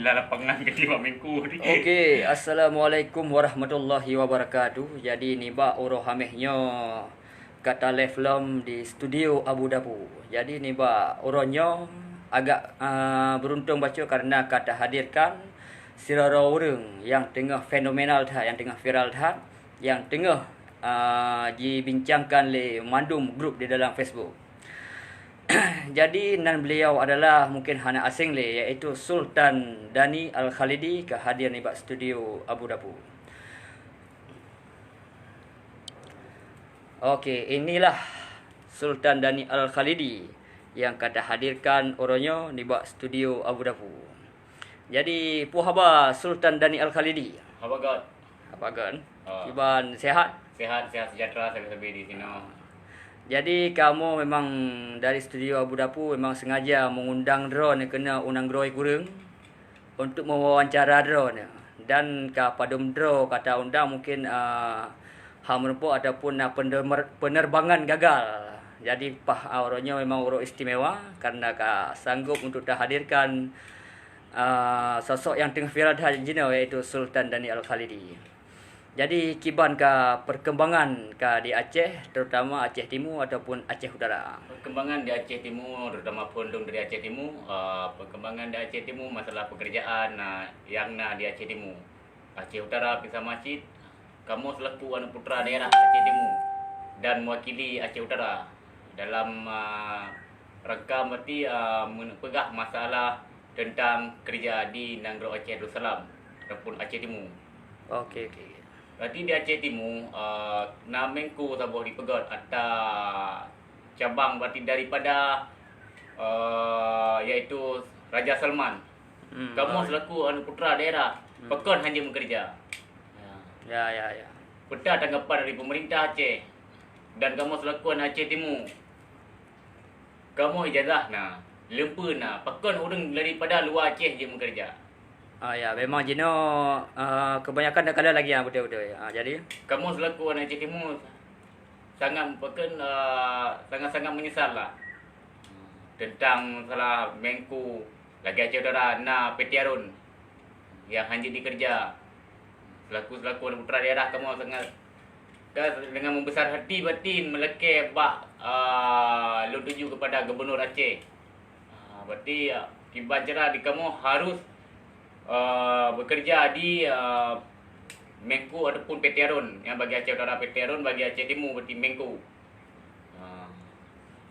lapangan ke Mak Mengku ni. Okey, Assalamualaikum warahmatullahi wabarakatuh. Jadi ni ba uroh hamehnya kata film di studio Abu Dhabi. Jadi ni ba urohnya agak beruntung baca karena kata hadirkan sirara orang yang tengah fenomenal dah, yang tengah viral dah, yang tengah dibincangkan oleh mandum grup di dalam Facebook. Jadi nan beliau adalah mungkin hana asing le, iaitu Sultan Dani Al-Khalidi ke hadir ni bak studio Abu Dhabi. Okey, inilah Sultan Dani Al-Khalidi yang kata hadirkan orangnya ni bak studio Abu Dhabi. Jadi puhaba Sultan Dani Al-Khalidi. Apa god? Apa kan? Iban sehat? Sehat sejahtera sampai di sini. Jadi kamu memang dari studio Abu Dhabi memang sengaja mengundang drone kena unang groi kurang untuk mewawancara drone. Dan padum drone kata undang mungkin merupakan ataupun penerbangan gagal. Jadi orangnya memang orang istimewa karena sanggup untuk hadirkan sosok yang tengah viral dah jina iaitu Sultan Dani Al-Khalidi. Jadi kiban ke perkembangan di Aceh, terutama Aceh Timur ataupun Aceh Utara. Perkembangan di Aceh Timur, terutama pondok dari Aceh Timur, perkembangan di Aceh Timur masalah pekerjaan yang di Aceh Timur. Aceh Utara Pisah Masjid, kamu selaku anak putra daerah Aceh Timur dan mewakili Aceh Utara dalam rangka berarti pegah masalah tentang kerja di Nanggro Aceh Darussalam ataupun Aceh Timur. Okey. Berarti di Aceh Timur, Mengku sabuh dipegot atau cabang berarti daripada iaitu Raja Salman. Kamu selaku anak putra daerah, pekon hanya bekerja. Ya. Peta tanggapan dari pemerintah Aceh dan kamu selaku anak Aceh Timur. Kamu ijazah lempu pekon orang daripada luar Aceh je bekerja. Ya, memang jino kebanyakan dah kalah lagi betul-betul. Jadi kamu selaku anak Aceh Timur sangat sangat menyesal lah tentang masalah Mengku lagi Aceh Utara PT Arun yang hanya dikerja selaku anak putra daerah. Kamu sangat dengan membesar hati berarti melekeh lu tuju kepada Gubernur Aceh. Berarti tiba cerah di kamu harus bekerja di Mengku ataupun PT Arun. Yang bagi Aceh Utara PT Arun, bagi Aceh Timur berarti Mengku.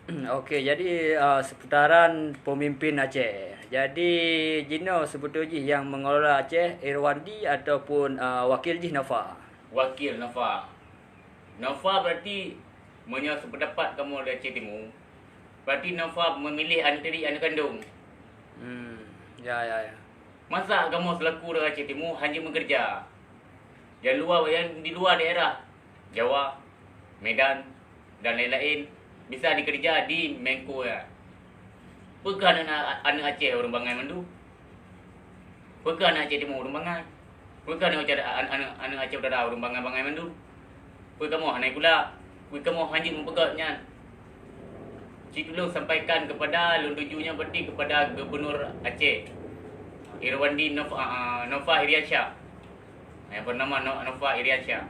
Okey, jadi seputaran pemimpin Aceh. Jadi Jino sebetulnya yang mengelola Aceh Irwandi ataupun wakil Jih Nafa. Wakil Nafa. Nafa berarti sependapat kamu dari Aceh Timur. Berarti Nafa memilih antara anak kandung. Ya. Masa kamu selaku dari Aceh Timur hanya bekerja yang di luar daerah Jawa, Medan dan lain-lain bisa dikerja di Mengku ya. Apakah anak Aceh orang bangai mandu? Apakah anak Aceh Timur orang bangai? Apakah anak Aceh Utara orang bangai mandu? Apakah kamu hanai pula? Apakah kamu hanya mempegatnya? Cik tolong sampaikan kepada lundujunya berarti kepada Gubernur Aceh Irwandi Nova Iriansyah, yang bernama Nova Iriansyah.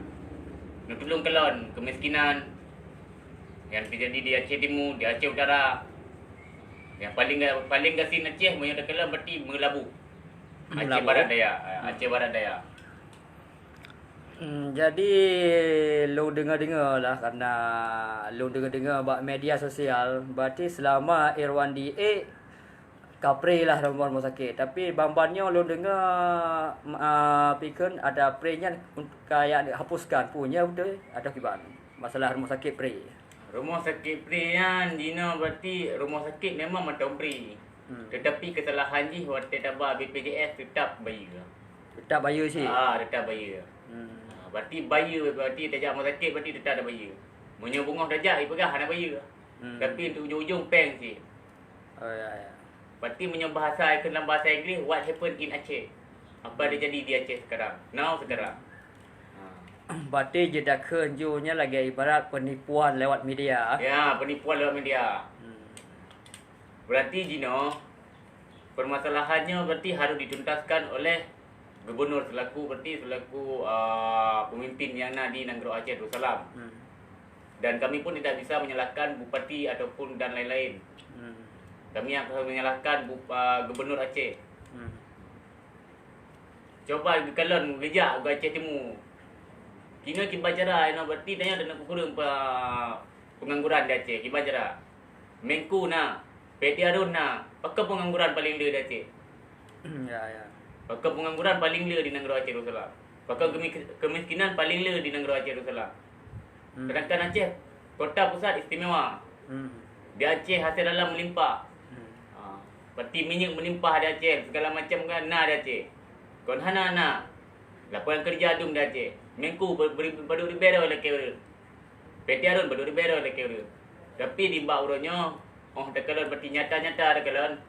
Tolong kelon kemiskinan yang terjadi di Aceh Timur, di Aceh Utara. Yang paling gasin Aceh punya kelon berarti Melabu. Aceh Barat Daya, Aceh Barat Daya. Jadi lu dengar lah karena lu dengar bak media sosial berarti selama Irwandi kapre lah rumah sakit. Tapi bambannya lu dengar pikun ada pre-nya kayak hapuskan punya betul ada kiban. Masalah rumah sakit pre. Rumah sakit pre kan Dina berarti rumah sakit memang macam pre. Tetapi kesalahan je waktu tabah BPJS tetap bayar. Tetap bayar sih. Tetap bayar. Berarti bayar berarti tajak rumah sakit berarti tetap ada bayar. Punya bungah tajak ipegah ada bayar. Tapi untuk ujung-ujung peng sih. Ya. Berarti bahasa dalam bahasa Inggeris what happened in Aceh. Apa yang jadi di Aceh sekarang. Now sekarang. Berarti jeda kenjunya lagi ibarat penipuan lewat media. Ya, penipuan lewat media. Berarti Gino permasalahannya berarti harus dituntaskan oleh gubernur selaku pemimpin yang ada di Negeri Aceh Darussalam. Dan kami pun tidak bisa menyalahkan bupati ataupun dan lain-lain. Kami akan menyalahkan gubernur Aceh. Coba kalau gejak ke Aceh Timur. Kina kibacara berarti tanya ada nak kurang pengangguran di Aceh. Kibacara. Mengku na, Petiarun na, pakai pengangguran paling le di Aceh. Ya, ya. Pakai pengangguran paling le di Negeri Aceh Darussalam. Pakai kemiskinan paling le di Negeri Aceh Darussalam. Sedangkan Aceh kota pusat istimewa. Di Aceh hasil alam melimpah. Berarti minyak melimpah di Aceh, segala macam kan na di Aceh. Kon hana laporan kerja adung di Aceh. Mengku baru dibero oleh kira. Petiarun baru dibero oleh kira. Tapi di bawahnya dekat berarti nyata-nyata dekat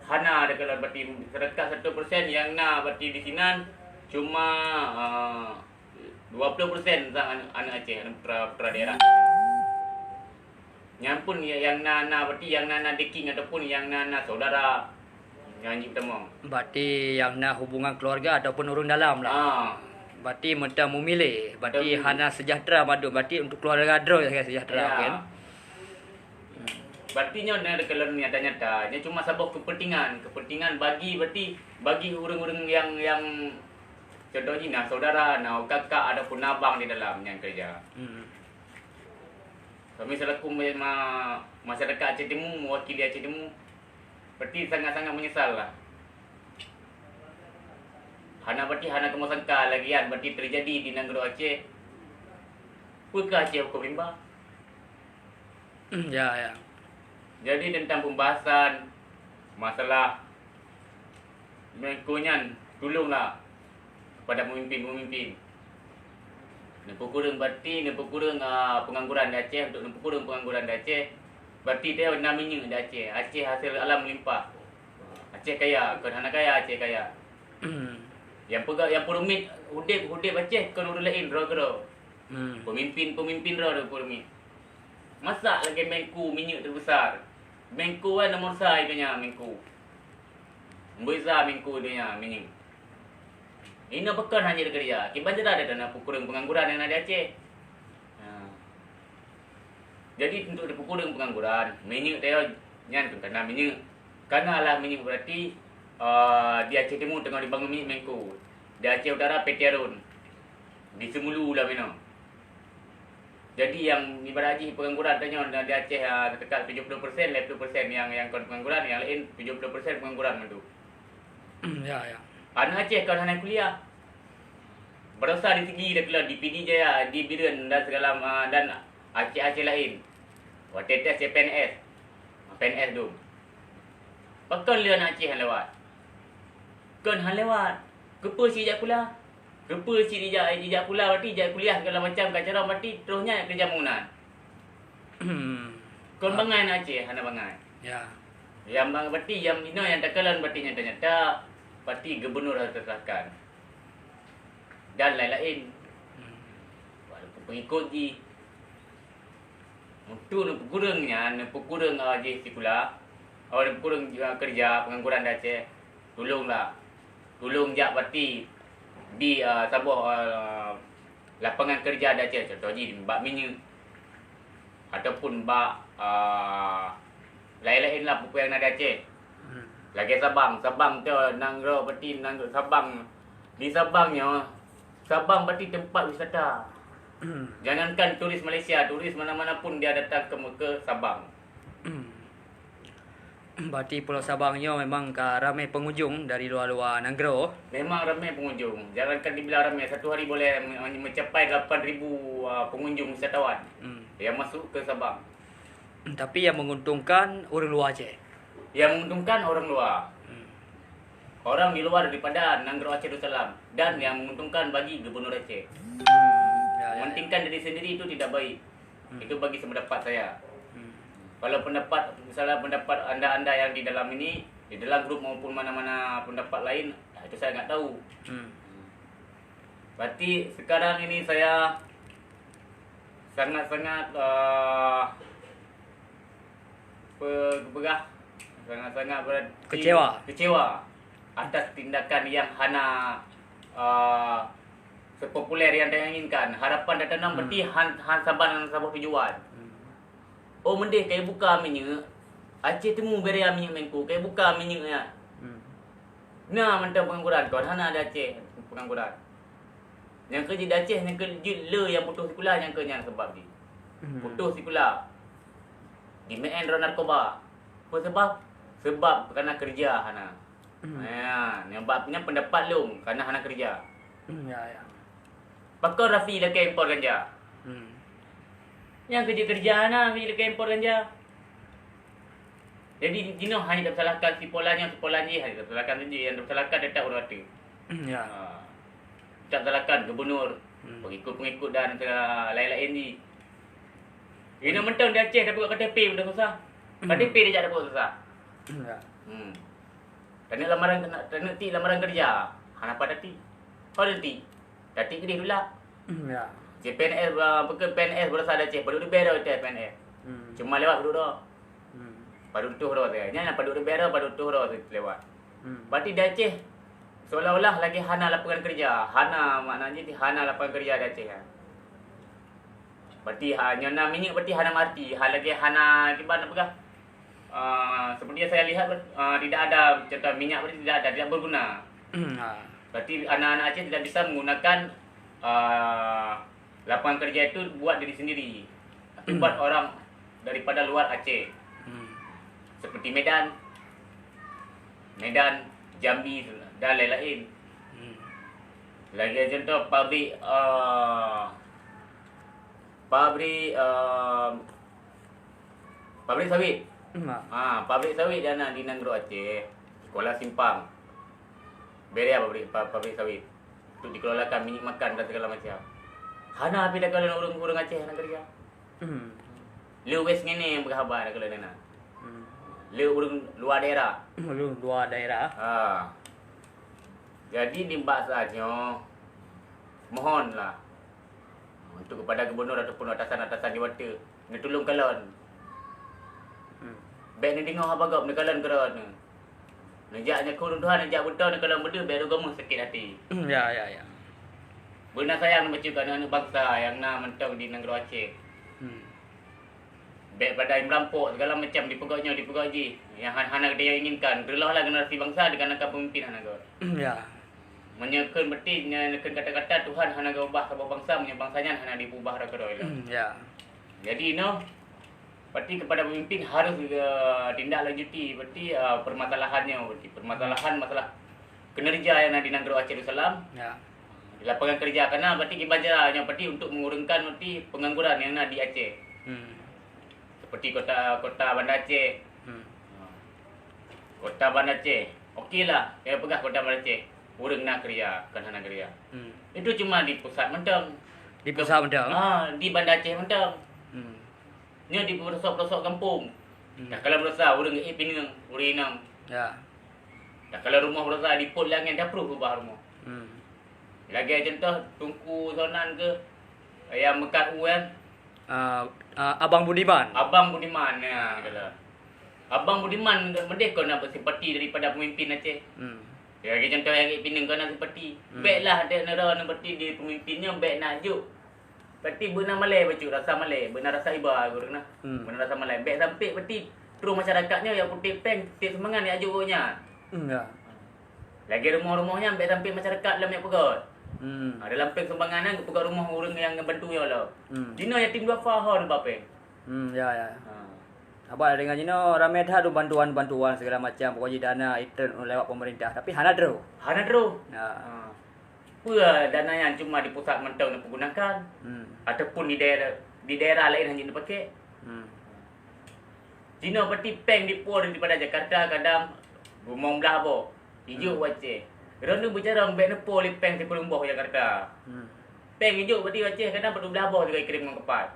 hana dekat berarti sedekat 1% yang na berarti di sini cuma 20% sang anak Aceh putra daerah. Yang pun yang nana berarti yang nana deking ataupun yang nana saudara nyanyi pertama. Berarti yang nak hubungan keluarga ataupun orang dalam lah. Berarti mereka memilih. Berarti hana sejahtera madu. Berarti untuk keluarga draw sejahtera kan. Berarti nya kalau nyata-nyata, nya cuma sebab kepentingan bagi berarti bagi orang-orang yang contohnya saudara, kakak ataupun abang di dalam yang kerja. Kami selaku masyarakat Aceh Timur, mewakili Aceh Timur, berarti sangat-sangat menyesal lah. Berarti kamu sangka lagi kan, berarti terjadi di Negeri Aceh. Apakah Aceh hukum rimba? Ya. Jadi tentang pembahasan masalah Menkunyan, tolonglah kepada pemimpin-pemimpin. Nampak kurang berarti pengangguran di Aceh, untuk nampak kurang pengangguran di Aceh. Berarti dia namanya di Aceh. Aceh hasil alam melimpah. Aceh kaya, kan anak kaya, Aceh kaya. Yang rumit hudip Aceh kan orang lain roh. Pemimpin roh rumit. Masak lagi Mengku minyak terbesar. Mengku kan nomor saya punya Mengku. Besar Mengku dia minyak. Ini bukan hanya kerja. Kita ada dana kurang pengangguran yang ada di Aceh. Jadi untuk kurang pengangguran, minyak dia nyan kena minyak. Karena lah minyak berarti di Aceh Timur tengah dibangun minyak Mengku. Di Aceh Utara Petiarun. Di Semulu lah minum. Jadi yang ibarat haji pengangguran tanya di Aceh dekat 70%, 50% yang pengangguran, yang lain 70% pengangguran itu. Ya. Anak Aceh kalau nak kuliah berasa di segi dekat di PD Jaya, di Biren dan segala dan Aceh lain. Waktu tes PNS tu. Pakai dia anak Aceh lewat. Kan lewat. Kepa si jak kuliah. Kepa si dijak kuliah berarti jak kuliah segala macam cara berarti terusnya kerja bangunan. Kon bangai nak Aceh, hana bangai. Ya. Yang berarti yang yang takalan berarti nyata-nyata berarti gubernur harus terserahkan. Dan lain-lain. Walaupun pengikut je. Untuk kurangnya, kurang je sekolah. Kurang kerja pengangguran di Aceh. Tolonglah. Tolong jak berarti di sebuah lapangan kerja di Aceh. Contohnya bak minyak. Ataupun bak lain-lain lah pupuk yang ada di Aceh. Lagi Sabang tu Nanggro berarti Sabang. Di Sabangnya Sabang berarti tempat wisata. Jangankan turis Malaysia, turis mana-mana pun dia datang ke Sabang. Berarti Pulau Sabangnya memang ramai pengunjung dari luar-luar Nanggro. Memang ramai pengunjung. Jangankan dibilang ramai, satu hari boleh mencapai 8,000 pengunjung wisatawan yang masuk ke Sabang. Tapi yang menguntungkan orang luar Aceh. Yang menguntungkan orang luar. Orang di luar daripada Nanggro Aceh Darussalam. Dan yang menguntungkan bagi Gubernur Aceh. Mementingkan diri sendiri itu tidak baik. Itu bagi sependapat saya. Kalau misalnya pendapat anda yang di dalam ini, di dalam grup maupun mana-mana pendapat lain, itu saya nggak tahu. Berarti sekarang ini saya sangat-sangat berah sangat-sangat berarti Kecewa atas tindakan yang Hana sepopuler yang dia inginkan. Harapan dah tanam berarti Han saban sabah tujuan. Oh mendih kai buka minyak. Aceh temu beria minyak mengku kai buka minyaknya. Nah mentang pengangguran kau Hana ada Aceh pengangguran. Yang kerja di Aceh yang kerja le yang putus sekolah yang kenyang sebab ni. Putus sekolah. Di main drone narkoba. Apa sebab? Sebab kerana kerja Hana. Ya, yang punya pendapat lu kerana Hana kerja. Ya. Pakar Rafi dah ke impor ganja. Yang kerja-kerja Hana pergi ke impor ganja. Jadi Dino hanya tak salahkan si polanya hanya tak salahkan saja. Yang tak salahkan dia tak orang kata. Ya. Tak salahkan gubernur, pengikut-pengikut dan lain-lain ni. Ini mentang dia Aceh dapat KTP pun dah susah. KTP dia tak dapat susah. Ya. Tak nak lamaran kerja. Hana apa dati? Kau dati? Dati kedih pula. Ya. CPNS bukan PNS berasa ada Aceh, padu di bera hotel PNS. Cuma lewat padu dah. Padu tuh dah saya. Nyana padu di bera padu tuh dah lewat. Berarti di Aceh seolah-olah lagi Hana lapangan kerja. Hana maknanya di Hana lapangan kerja di Aceh. Berarti nyana minyak berarti Hana mati. Lagi Hana gimana apakah? Seperti yang saya lihat tidak ada contoh minyak berarti tidak berguna. Berarti anak-anak Aceh tidak bisa menggunakan lapangan kerja itu buat diri sendiri. Tapi buat orang daripada luar Aceh. Seperti Medan, Jambi dan lain-lain. Lagi contoh pabrik sawit. Pabrik sawit di Nanggro Aceh, Kuala Simpang. Beria pabrik sawit. Itu dikelolakan minyak makan dan segala macam. Hana api dah kalau orang Aceh nak kerja. Lu west ngene yang berkhabar dah kalau nana. Lu orang luar daerah. Jadi di bahasanya mohonlah untuk kepada gubernur ataupun atasan-atasan di Wata ni tolong kalon. Baik ni dengar apa gap ni kalon keron. Najaknya kurun Tuhan najak betul ni kalau benda biar agama sakit hati. Ya. Benar sayang macam anak-anak bangsa yang nak mentang di negara Aceh. Baik pada yang merampok segala macam dipegaknya yang Hana dia inginkan. Relahlah generasi bangsa dengan akan pemimpin Hana gawat. Ya. Menyekan berarti nyekan kata-kata Tuhan Hana ubah sebuah bangsa punya bangsanya Hana diubah rakyat. Ya. Jadi berarti kepada pemimpin harus tindak lanjuti berarti permasalahannya berarti permasalahan masalah kinerja yang ada di negara Aceh Darussalam. Ya. Di lapangan kerja karena berarti kibajarnya berarti untuk mengurangkan berarti pengangguran yang ada di Aceh. Seperti kota Bandar Aceh. Kota Bandar Aceh. Okeylah, saya pegang kota Bandar Aceh. Urang nak kerja, kan Hana kerja. Itu cuma di pusat mentang. Di pusat mentang. Di Bandar Aceh mentang. Ni di pelosok-pelosok kampung. Dah kalau berusaha urang Pinang, Urinang. Ya. Dah kalau rumah berusaha di Port Langan dah perlu ubah rumah. Lagi contoh Tungku Sonan ke yang Mekat U kan. Abang Budiman. Abang Budiman ya kalau. Abang Budiman merdeka nak bersempati daripada pemimpin Aceh. Ya lagi contoh yang Pinang kau nak seperti. Baiklah ada negara berarti di pemimpinnya baik nak juk. Berarti benar Malay bacu rasa Malay, benar rasa iba guru nah. Benar rasa Malay. Baik sampai berarti terus masyarakatnya yang putih peng tiap semangat ni ajurnya. Ya. Lagi rumah-rumahnya baik sampai masyarakat dalam yang pegot. Dalam peng sumbangan kan pegot rumah orang yang bantu ya Allah. Dino yatim duafa hor bapeng. Ya. Abang dengan Jino ramai dah tu bantuan segala macam pokoknya dana itu lewat pemerintah tapi Hana draw. Ya. Apa dana yang cuma di pusat mentang dipergunakan ataupun di daerah lain hanya dipakai. Cina berarti peng dipur daripada Jakarta kadang rumah belah apa. Hijau Aceh. Kerana bicara baik nepol peng di Pelumbah Jakarta. Peng hijau berarti Aceh kadang perlu belah apa juga kirim dengan kepat.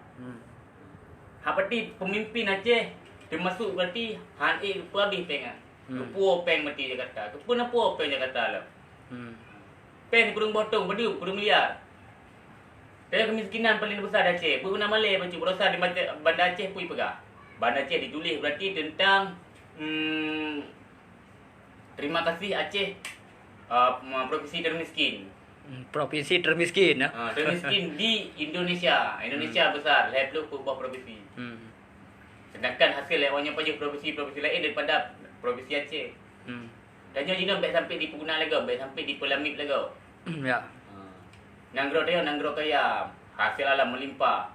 Berarti pemimpin Aceh termasuk berarti han habis peng ah. Kepuo peng berarti Jakarta. Kepun apa peng Jakarta lah. Pen di kurung botong berdua kurung miliar. Dari kemiskinan paling besar di Aceh. Pernah Malay baca berusaha di Bandar Aceh pun pegang. Bandar Aceh ditulis berarti tentang Terima kasih Aceh, provinsi termiskin. Provinsi termiskin ya. Termiskin di Indonesia. Indonesia besar, 20 provinsi. Sedangkan hasil lewatnya pada provinsi-provinsi lain daripada provinsi Aceh. Dan Jina baik sampai di Penggunaan lagi, baik sampai di Pelamit lagi. Ya. Nanggro kaya, hasil alam melimpah.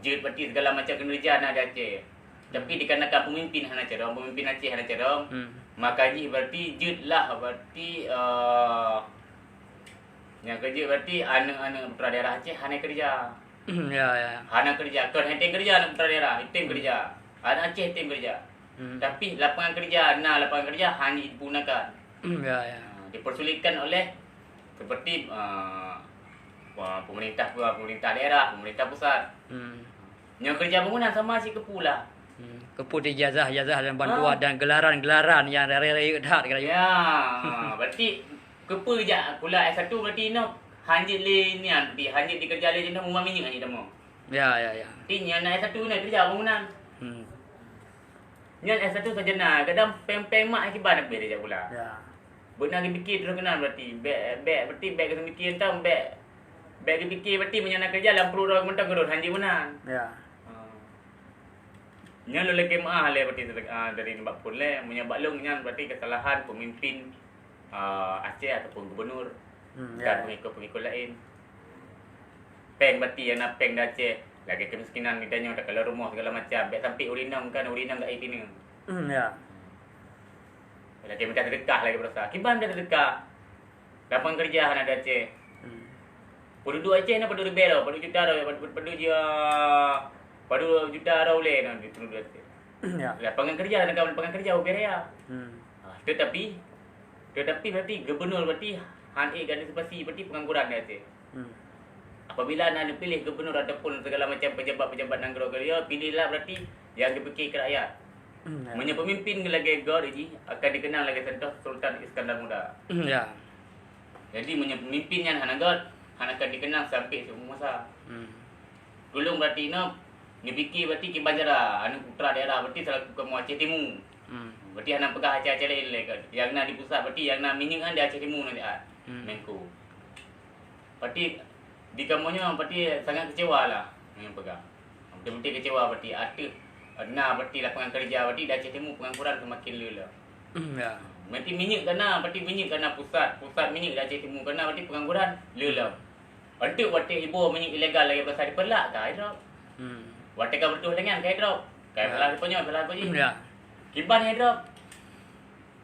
Jut berarti segala macam kinerja ada Aceh. Tapi dikarenakan pemimpin hana cerong, pemimpin Aceh hana cerong, makanya berarti jut lah berarti yang kerja berarti anak-anak putra daerah Aceh hana kerja. Ya. Hana kerja, kan hitim kerja anak putra daerah, hitim kerja. Anak Aceh hitim kerja. Tapi lapangan kerja hanya digunakan. Ya. Dipersulitkan oleh seperti pemerintah daerah, pemerintah pusat. Yang kerja bangunan sama si Kepula. Kepu ijazah dan bantuan dan gelaran yang dari dah Ya, berarti kepu je pula S1 berarti no hanjit le ni berarti hanjit dikerja le jenak rumah minyak ni temu. Ya. Artinya anak S1 ni kerja bangunan. Yang S1 saja nak kadang peng mak akibat nak beri je pula. Ya. Benar ke fikir terus kenal berarti. Berarti ke fikir tau beg ke fikir berarti menyana kerja 80 orang mentang gerut hanjit benar. Ya. Nya lo lagi maah le berarti dari tempat pun le menyabak long nya berarti kesalahan pemimpin Aceh ataupun gubernur dan pengikut lain. Peng berarti yang nak peng dah Aceh lagi kemiskinan ditanya tak kalau rumah segala macam baik sampai urinam kat IT ni. Ya. Lagi minta sedekah lagi berasa. Kiban minta sedekah. Lapangan kerja hana ada Aceh. Penduduk Aceh ni penduduk bero, penduduk juta dah, Padu juta raule nak ditunduk Aceh. Ya. Lapangan kerja lapangan kerja Uberia. Tetapi berarti gubernur berarti antisipasi berarti pengangguran di Aceh. Apabila anda pilih gubernur ataupun segala macam pejabat-pejabat negara kerja, pilihlah berarti yang dipikir ke rakyat. Punya pemimpin lagi God ini akan dikenal lagi contoh Sultan Iskandar Muda. Ya. Jadi punya pemimpin yang hana God akan dikenal sampai semua masa. Dulu berarti ni fikir berarti Ki Banjara, anu putra daerah berarti selaku kamu Aceh Timur. Berarti anak pegah Aceh lain lagi. Yang nak di pusat berarti yang nak minyak di Aceh Timur nanti Menko. Berarti di kamunya berarti sangat kecewa lah yang pegah. Betul-betul kecewa berarti berarti lapangan kerja berarti di Aceh Timur pengangguran semakin lula. Ya. Berarti minyak kena pusat minyak di Aceh Timur kena berarti pengangguran lula. Untuk berarti ibu minyak ilegal lagi besar dipelak kah itu? Waktu kau betul dengan kau drop. Kau salah punya. Ya. Kiban yang drop.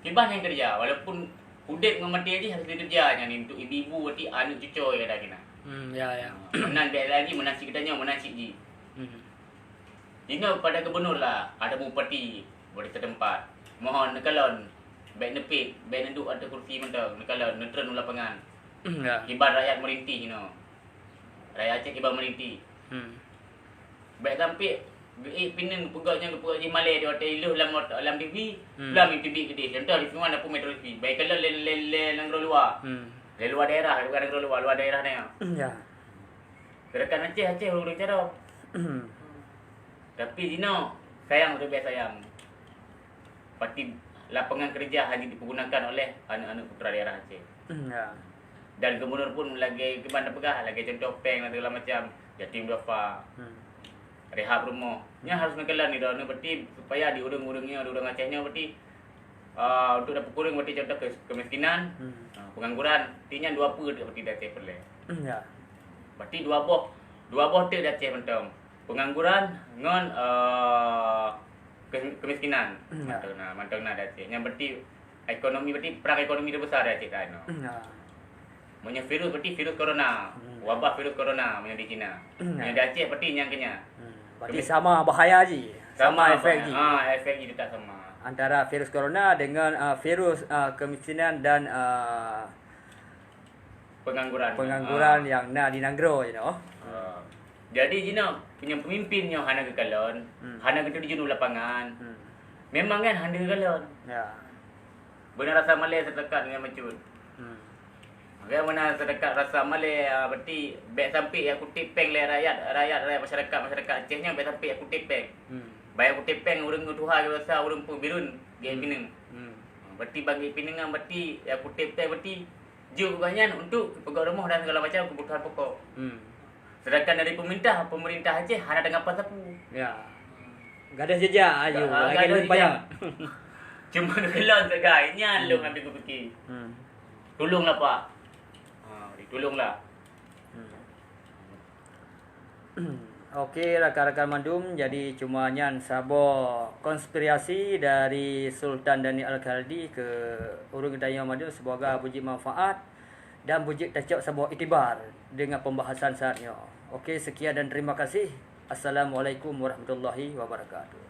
Kiban yang kerja walaupun udek memati aja harus dikerjanya ni untuk ibu-ibu berarti anak cucu yang ada kena. Ya. Menan baik lagi menasik katanya menasik ji. Hingga pada gubernur lah ada bupati boleh setempat. Mohon nekalon baik nepik, baik nenduk ada kursi mentang nekalon netron lapangan. Ya. Kiban rakyat merintih Rakyat Aceh kiban merintih. Baik sampai pinang pegaknya Malay dia hotel iluh dalam TV, dalam TV gede. Contoh di semua ada pun metro TV. Baik kalau negara luar. Dari luar daerah, bukan negara luar daerah ni. Ya. Gerakan Aceh urus cara. Tapi Dino sayang lebih sayang. Pasti lapangan kerja hanya dipergunakan oleh anak-anak putra daerah Aceh. Ya. Dan gubernur pun lagi ke mana pegah, lagi contoh peng dan segala macam. Jatim Duafa. Rehab rumah. Nya harus ngekelan ni dah. Berarti supaya di urang-urangnya, di urang Acehnya berarti untuk dapat kurang berarti contoh kemiskinan, pengangguran. Artinya dua apa berarti dah Aceh perle. Ya. Berarti dua buah tu dah Aceh mentang. Pengangguran dengan kemiskinan. Mantang dah Aceh. Yang berarti ekonomi berarti perang ekonomi terbesar dah Aceh kan. Ya. Punya virus berarti virus corona. Wabah virus corona punya di China. Yang di Aceh berarti yang kenya. Berarti sama bahaya je. Sama efek je. Efek je dekat sama. Antara virus corona dengan virus kemiskinan dan pengangguran yang nak di negara je Jadi Jina punya pemimpin yang hana kekalon, hana kita di lapangan. Memang kan hana kekalon. Ya. Benar rasa Malay sedekat dengan mencut. Dia mana sedekat rasa Malay berarti baik sampai aku tipeng le rakyat masyarakat Acehnya baik sampai aku tipeng. Bayar kutip peng urang Tuhan ke rasa urang pun birun dia pinang. Hmm. Berarti bagi pinangan berarti ya kutip peng berarti ju kebanyakan untuk pegawai rumah dan segala macam kebutuhan pokok. Hmm. Sedangkan dari pemerintah Aceh hanya dengan apa sapu. Ya. Gadah jejak aja. Lagi gadah lebih banyak. Cuma kelon segainya lu ambil kupiki. Tolonglah Pak. Tolonglah. Okey rakan-rakan mandum, jadi cuma nyan sabo konspirasi dari Sultan Dani Al-Khaldi ke urang daya mandum, semoga buji manfaat dan buji tacok sabo itibar dengan pembahasan saatnya. Okey, sekian dan terima kasih. Assalamualaikum warahmatullahi wabarakatuh.